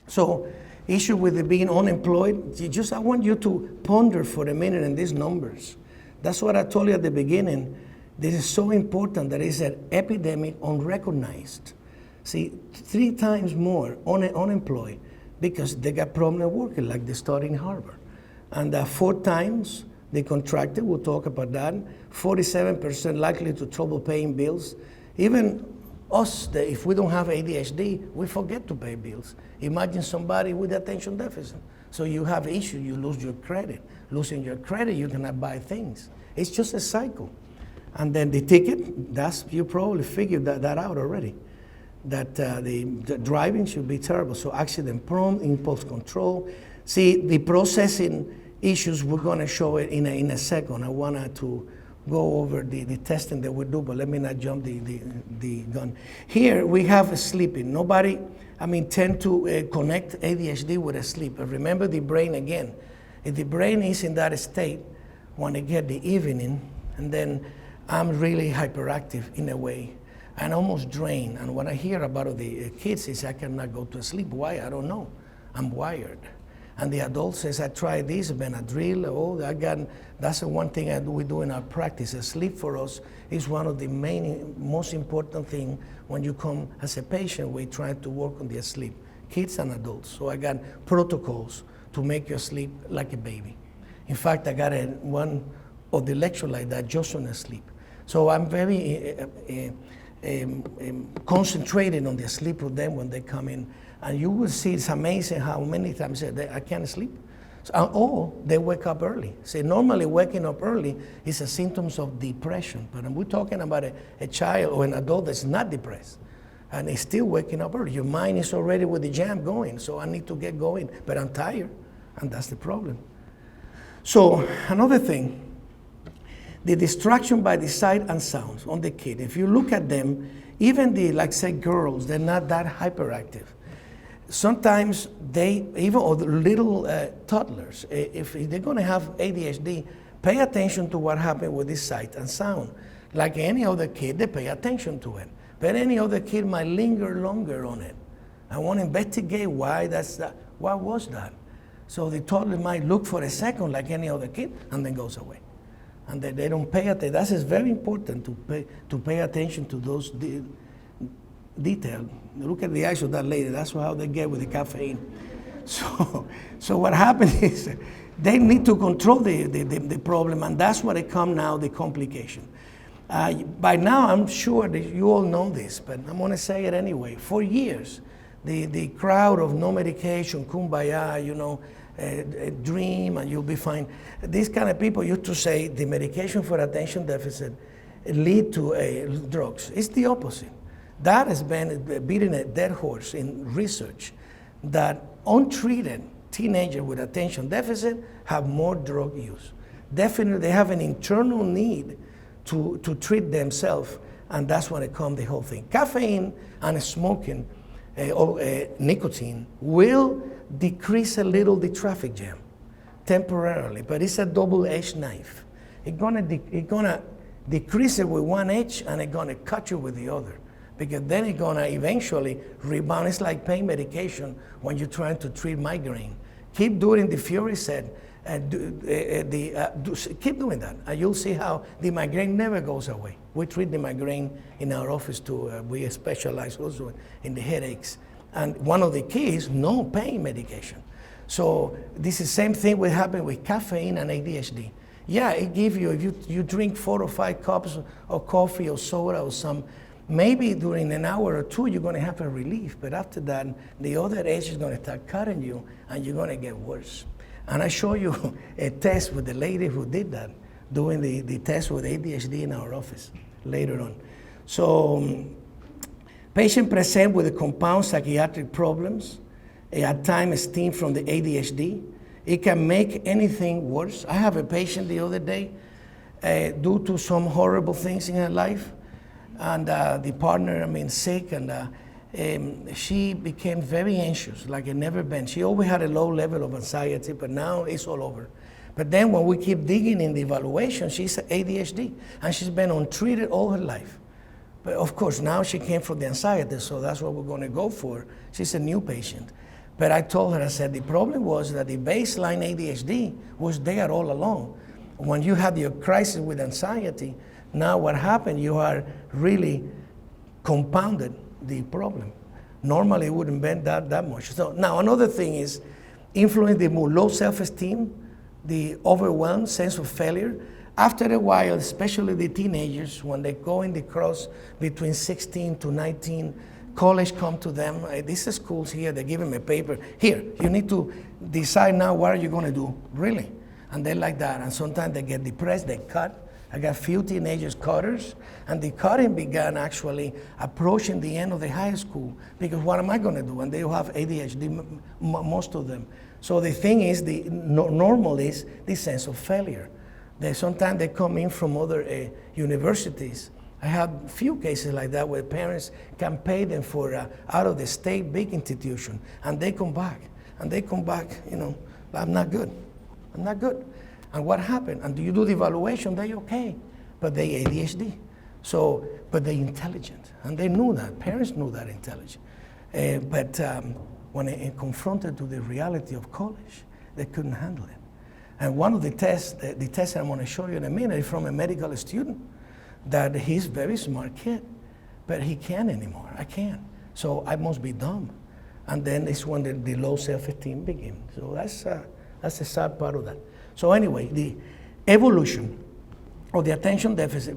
So, issue with it being unemployed, I want you to ponder for a minute in these numbers. That's what I told you at the beginning. This is so important that it's an epidemic unrecognized. See, 3 times more unemployed because they got problem working, like they study in Harvard. And 4 times they contracted, we'll talk about that. 47% likely to trouble paying bills. Even us, if we don't have ADHD, we forget to pay bills. Imagine somebody with attention deficit. So you have issues, you lose your credit. Losing your credit, you cannot buy things. It's just a cycle. And then the ticket, you probably figured that out already. That the driving should be terrible. So accident prone, impulse control. See, the processing issues, we're going to show it in a second. I wanted to go over the testing that we do, but let me not jump the gun. Here we have sleeping. Nobody, tend to connect ADHD with sleep. But remember the brain again. If the brain is in that state, when I get the evening, and then I'm really hyperactive in a way, and almost drained. And when I hear about the kids, is I cannot go to sleep. Why? I don't know. I'm wired. And the adult says, I tried this, Benadryl, that's the one thing we do in our practice. Sleep for us is one of the most important things when you come as a patient. We try to work on their sleep, kids and adults. So I got protocols to make you sleep like a baby. In fact, I got one of the lecture like that just on sleep. So I'm very concentrated on the sleep with them when they come in. And you will see it's amazing how many times I can't sleep. Or they wake up early. See, normally waking up early is a symptom of depression. But we're talking about a child or an adult that's not depressed. And is still waking up early. Your mind is already with the jam going. So I need to get going. But I'm tired. And that's the problem. So another thing. The distraction by the sight and sounds on the kid. If you look at them, even say girls, they're not that hyperactive. Sometimes or the little toddlers, if they're going to have ADHD, pay attention to what happened with this sight and sound. Like any other kid, they pay attention to it. But any other kid might linger longer on it. I want to investigate why why was that? So the toddler might look for a second like any other kid and then goes away. And they don't pay attention. That is very important to pay attention to those details. Look at the eyes of that lady. That's how they get with the caffeine. So what happens is they need to control the problem, and that's where it comes now, the complication. By now, I'm sure that you all know this, but I'm going to say it anyway. For years, the crowd of no medication, kumbaya, dream and you'll be fine. These kind of people used to say the medication for attention deficit lead to drugs. It's the opposite. That has been beating a dead horse in research, that untreated teenagers with attention deficit have more drug use. Definitely they have an internal need to treat themselves, and that's when it comes the whole thing. Caffeine and smoking or nicotine will decrease a little the traffic jam temporarily, but it's a double-edged knife. It's gonna decrease it with one edge, and it's gonna cut you with the other, because then it's gonna eventually rebound. It's like pain medication when you're trying to treat migraine. Keep doing the Fury said, keep doing that, and you'll see how the migraine never goes away. We treat the migraine in our office too. We specialize also in the headaches. And one of the keys, no pain medication. So this is the same thing will happen with caffeine and ADHD. Yeah, it gives you, if you drink 4 or 5 cups of coffee or soda or some, maybe during an hour or two, you're going to have a relief. But after that, the other edge is going to start cutting you, and you're going to get worse. And I show you a test with the lady who did that, doing the test with ADHD in our office later on. So patient present with compound psychiatric problems, at times stem from the ADHD. It can make anything worse. I have a patient the other day, due to some horrible things in her life, and the partner, sick, and she became very anxious, like it never been. She always had a low level of anxiety, but now it's all over. But then when we keep digging in the evaluation, she's ADHD, and she's been untreated all her life. But of course, now she came from the anxiety, so that's what we're going to go for. She's a new patient. But I told her, I said, the problem was that the baseline ADHD was there all along. When you had your crisis with anxiety, now what happened, you are really compounded the problem. Normally it wouldn't be that much. So now another thing is influence the mood, low self-esteem, the overwhelmed sense of failure. After a while, especially the teenagers, when they go in the cross between 16 to 19, college come to them. These schools here, they give them a paper. Here, you need to decide now what are you going to do, really. And they like that. And sometimes they get depressed, they cut. I got few teenagers cutters, and the cutting began actually approaching the end of the high school, because what am I going to do? And they have ADHD, most of them. So the thing is, the normal is the sense of failure. Sometimes they come in from other universities. I have few cases like that where parents can pay them for out of the state big institution, and they come back. And they come back, I'm not good. I'm not good. And what happened? And do you do the evaluation? They okay, but they ADHD. So, but they intelligent, and they knew that. Parents knew that intelligent. But when they confronted to the reality of college, they couldn't handle it. And one of the tests I'm going to show you in a minute, is from a medical student, that he's a very smart kid, but he can't anymore. I can't. So I must be dumb. And then it's when the low self-esteem begins. So that's a sad part of that. So anyway, the evolution of the attention deficit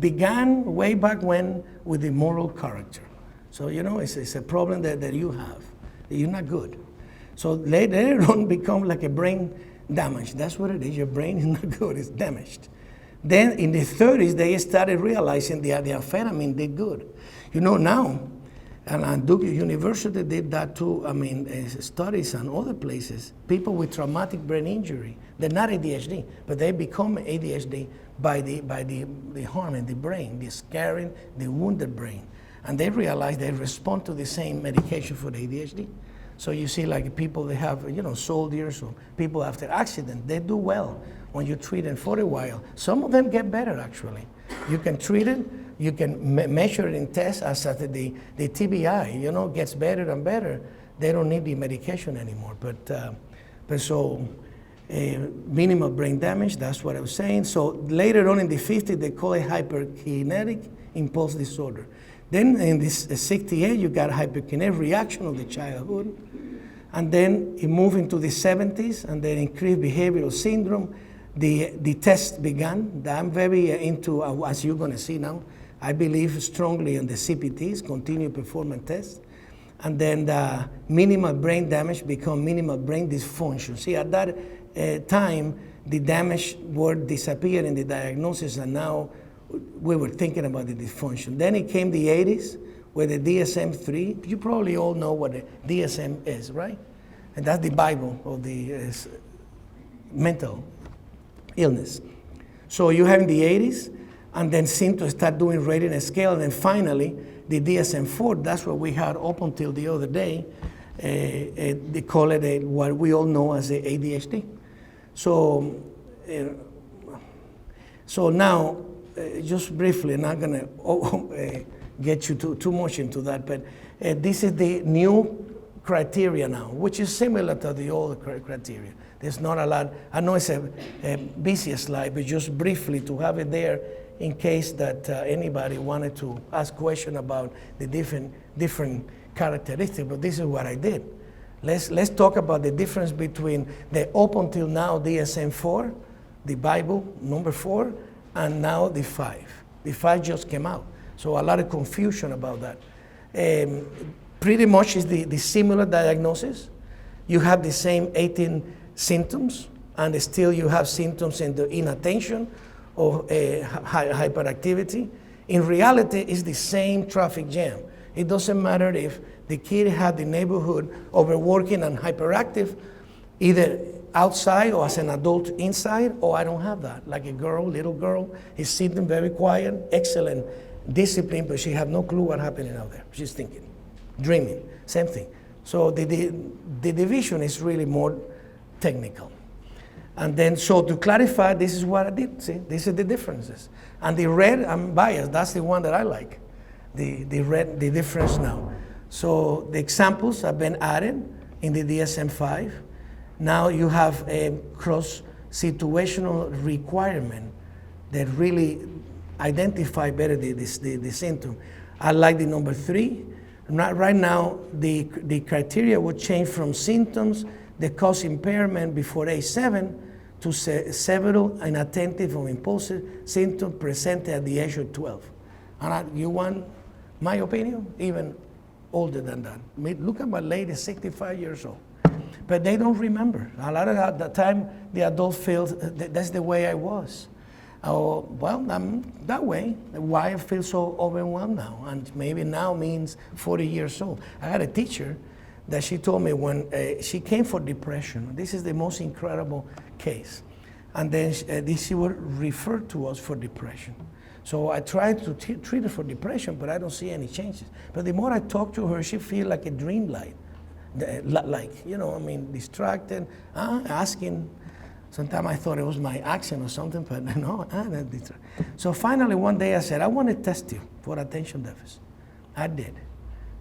began way back when with the moral character. So, it's a problem that you have. You're not good. So later on become like a brain damage. That's what it is. Your brain is not good. It's damaged. Then in the 30s, they started realizing the amphetamine did good. Now, and Duke University did that too. Studies and other places. People with traumatic brain injury, they're not ADHD, but they become ADHD by the harm in the brain, the scarring, the wounded brain. And they realize they respond to the same medication for the ADHD. So you see, like people they have, soldiers or people after accident, they do well when you treat them for a while. Some of them get better, actually. You can treat it, you can measure it in tests as the TBI, gets better and better. They don't need the medication anymore. But so minimal brain damage, that's what I was saying. So later on in the 50s, they call it hyperkinetic impulse disorder. Then in this 68, you got hyperkinetic reaction of the childhood. And then it moved into the 70s, and then increased behavioral syndrome. The test began. I'm very into, as you're going to see now, I believe strongly in the CPTs, continuous performance test. And then the minimal brain damage become minimal brain dysfunction. See, at that time, the damage word disappeared in the diagnosis, and now we were thinking about the dysfunction. Then it came the 80s with the DSM-3. You probably all know what the DSM is, right? And that's the Bible of the mental illness. So you have in the 80s, and then seem to start doing rating and scale, and then finally the DSM-4. That's what we had up until the other day. They call it what we all know as the ADHD. So now. Just briefly, not going to get you too much into that, but this is the new criteria now, which is similar to the old criteria. There's not a lot. I know it's a busy slide, but just briefly to have it there in case that anybody wanted to ask questions about the different characteristics, but this is what I did. Let's talk about the difference between the up until now DSM-4, the Bible, number 4, and now the 5. The 5 just came out. So a lot of confusion about that. Pretty much is the similar diagnosis. You have the same 18 symptoms, and still you have symptoms in the inattention or hyperactivity. In reality, it's the same traffic jam. It doesn't matter if the kid had the neighborhood overworking and hyperactive, either outside or as an adult inside, or I don't have that. Like a little girl, is sitting very quiet, excellent discipline, but she has no clue what's happening out there. She's thinking, dreaming, same thing. So the division is really more technical. And then, so to clarify, this is what I did. See, these are the differences. And the red, I'm biased. That's the one that I like. The red, the difference now. So the examples have been added. in the DSM-5. Now you have a cross-situational requirement that really identify better the symptom. I like the number 3. Right now, the criteria would change from symptoms that cause impairment before age 7 to several inattentive or impulsive symptoms presented at the age of 12. And you want my opinion? Even older than that. I mean, look at my lady, 65 years old. But they don't remember. A lot of the time, the adult feels that's the way I was. Oh, well, I'm that way. Why I feel so overwhelmed now? And maybe now means 40 years old. I had a teacher that she told me when she came for depression. This is the most incredible case. And then she would refer to us for depression. So I tried to treat her for depression, but I don't see any changes. But the more I talk to her, she feels like a dream light. Distracted, asking. Sometimes I thought it was my accent or something, but no. So finally one day I said, I want to test you for attention deficit. I did.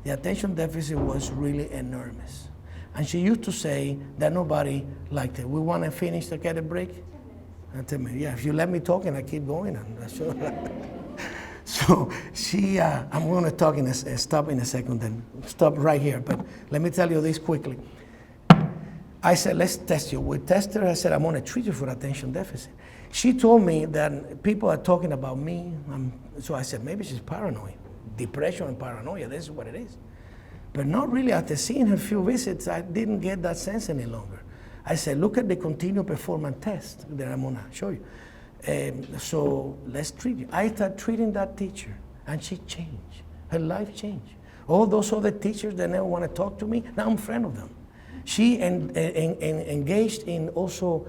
The attention deficit was really enormous. And she used to say that nobody liked it. We want to finish to get a break? 10 minutes. Yeah, if you let me talk and I keep going. So I'm going to stop in a second then. Stop right here, but let me tell you this quickly. I said, let's test you. We tested her. I said, I'm going to treat you for attention deficit. She told me that people are talking about me. So I said, maybe she's paranoid. Depression and paranoia, this is what it is. But not really. After seeing her few visits, I didn't get that sense any longer. I said, look at the continued performance test that I'm going to show you. So let's treat you. I started treating that teacher, and she changed. Her life changed. All those other teachers that never want to talk to me, now I'm a friend of them. She engaged in also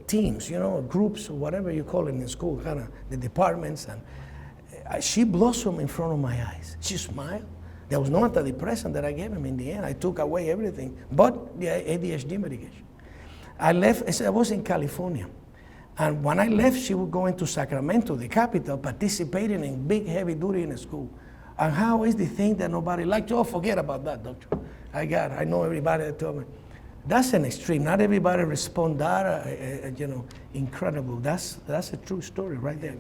teams, groups, or whatever you call it in school, kind of the departments. And she blossomed in front of my eyes. She smiled. There was no antidepressant that I gave him in the end. I took away everything but the ADHD medication. I left, I was in California. And when I left, she would go into Sacramento, the capital, participating in big, heavy duty in the school. And how is the thing that nobody liked? Oh, forget about that, doctor. I know everybody that told me. That's an extreme. Not everybody respond that, incredible. That's a true story right there.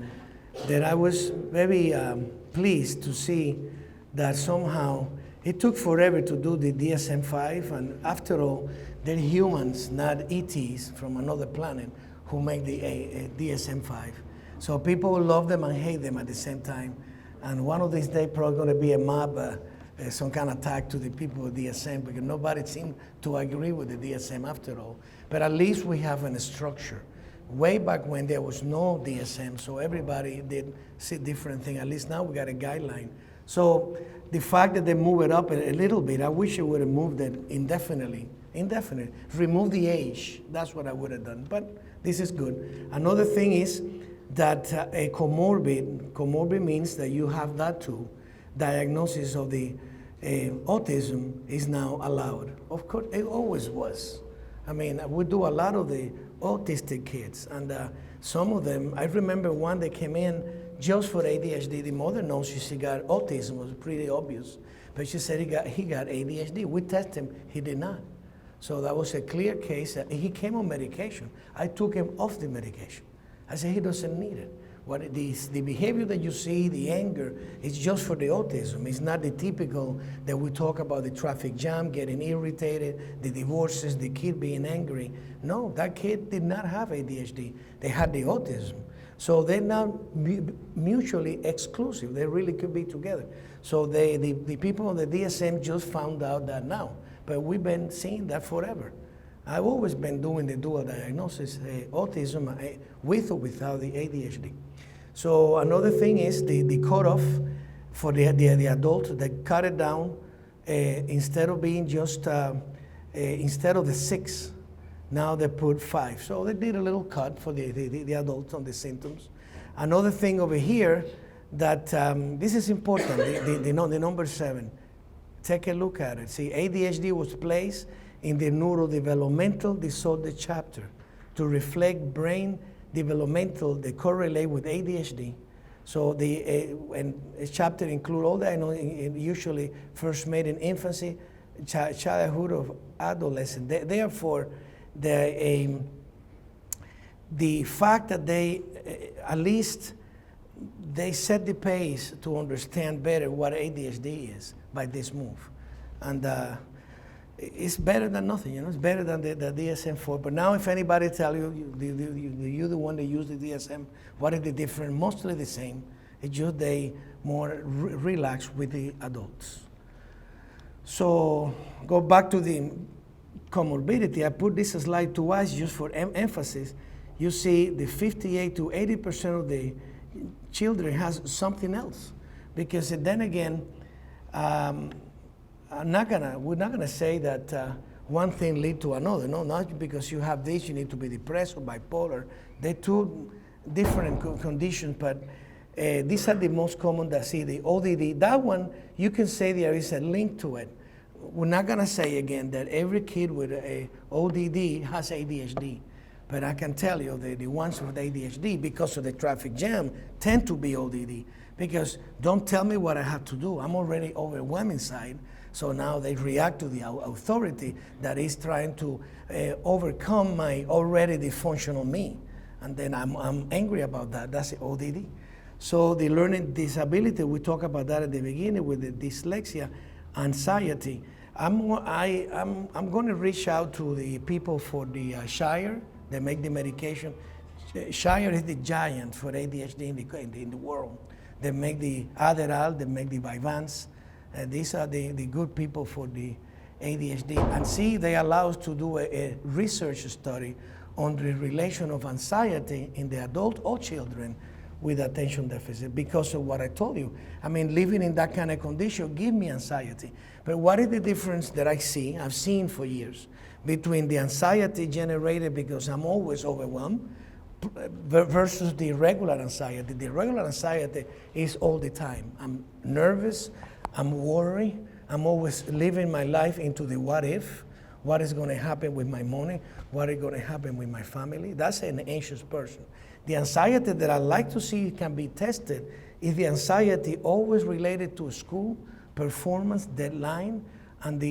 That I was very pleased to see that somehow it took forever to do the DSM-5, and after all, they're humans, not ETs from another planet, who make the DSM-5. So people love them and hate them at the same time. And one of these days, probably going to be a mob, some kind of attack to the people with DSM, because nobody seemed to agree with the DSM after all. But at least we have a structure. Way back when there was no DSM, so everybody did see different things. At least now we got a guideline. So the fact that they move it up a little bit, I wish it would have moved it indefinitely. Remove the age, that's what I would have done. But this is good. Another thing is that a comorbid means that you have that too. Diagnosis of the autism is now allowed. Of course, it always was. I mean, we do a lot of the autistic kids, and some of them, I remember one that came in just for ADHD. The mother knows she got autism, it was pretty obvious. But she said he got ADHD. We tested him, he did not. So that was a clear case. He came on medication. I took him off the medication. I said he doesn't need it. The behavior that you see, the anger, is just for the autism. It's not the typical that we talk about, the traffic jam, getting irritated, the divorces, the kid being angry. No, that kid did not have ADHD. They had the autism. So they're now mutually exclusive. They really could be together. So the people on the DSM just found out that now. But we've been seeing that forever. I've always been doing the dual diagnosis, autism with or without the ADHD. So another thing is the cutoff for the adult. They cut it down instead of being just, instead of the 6, now they put 5. So they did a little cut for the adults on the symptoms. Another thing over here that this is important, the number 7. Take a look at it. See, ADHD was placed in the neurodevelopmental disorder chapter to reflect brain developmental that correlate with ADHD. So and the chapter include all that, usually first made in infancy, childhood of adolescent. Therefore, the fact that they, at least, they set the pace to understand better what ADHD is by this move. And it's better than nothing, you know, it's better than the DSM-4. But now if anybody tell you, you're the one that use the DSM, what is the difference? Mostly the same. It's just they more relaxed with the adults. So go back to the comorbidity. I put this slide twice just for emphasis. You see the 58 to 80% of the children has something else. Because then again, we're not gonna say that one thing lead to another. No, not because you have this, you need to be depressed or bipolar. They're two different conditions, but these are the most common that see the ODD. That one, you can say there is a link to it. We're not gonna say again that every kid with a ODD has ADHD, but I can tell you that the ones with ADHD, because of the traffic jam, tend to be ODD. Because don't tell me what I have to do. I'm already overwhelmed inside. So now they react to the authority that is trying to overcome my already dysfunctional me. And then I'm angry about that. That's the ODD. So the learning disability, we talked about that at the beginning with the dyslexia, anxiety. I'm going to reach out to the people for the Shire. They make the medication. Shire is the giant for ADHD in the world. They make the Adderall, they make the Vyvanse. These are the good people for the ADHD. And see, they allow us to do a research study on the relation of anxiety in the adult or children with attention deficit because of what I told you. I mean, living in that kind of condition give me anxiety. But what is the difference that I've seen for years, between the anxiety generated because I'm always overwhelmed versus the regular anxiety? The regular anxiety is all the time. I'm nervous, I'm worried, I'm always living my life into the what if. What is going to happen with my money? What is going to happen with my family? That's an anxious person. The anxiety that I like to see can be tested is the anxiety always related to school, performance, deadline, and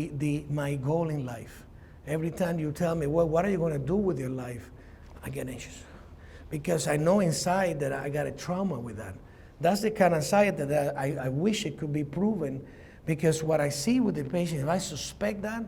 my goal in life. Every time you tell me, well, what are you going to do with your life? I get anxious. Because I know inside that I got a trauma with that. That's the kind of anxiety that I wish it could be proven, because what I see with the patient, if I suspect that,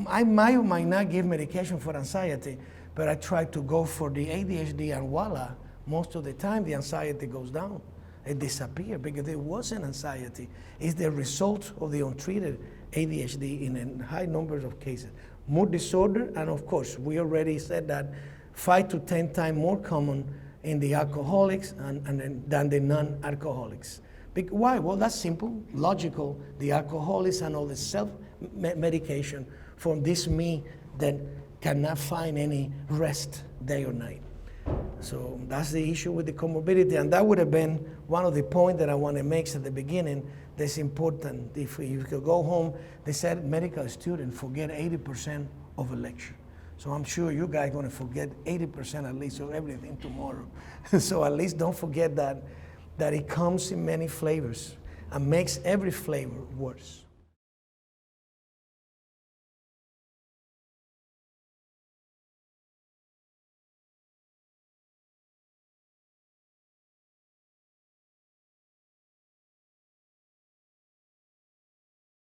I might or might not give medication for anxiety, but I try to go for the ADHD, and voila, most of the time the anxiety goes down. It disappears because it wasn't anxiety. It's the result of the untreated ADHD in high numbers of cases. Mood disorder, and of course, we already said that 5 to 10 times more common in the alcoholics than the non-alcoholics. Why? Well, that's simple, logical. The alcoholics and all the self-medication from this me that cannot find any rest day or night. So that's the issue with the comorbidity, and that would have been one of the points that I want to make at the beginning. That's important. If you could go home, they said medical students forget 80% of a lecture. So I'm sure you guys are going to forget 80% at least of everything tomorrow. So at least don't forget that it comes in many flavors and makes every flavor worse.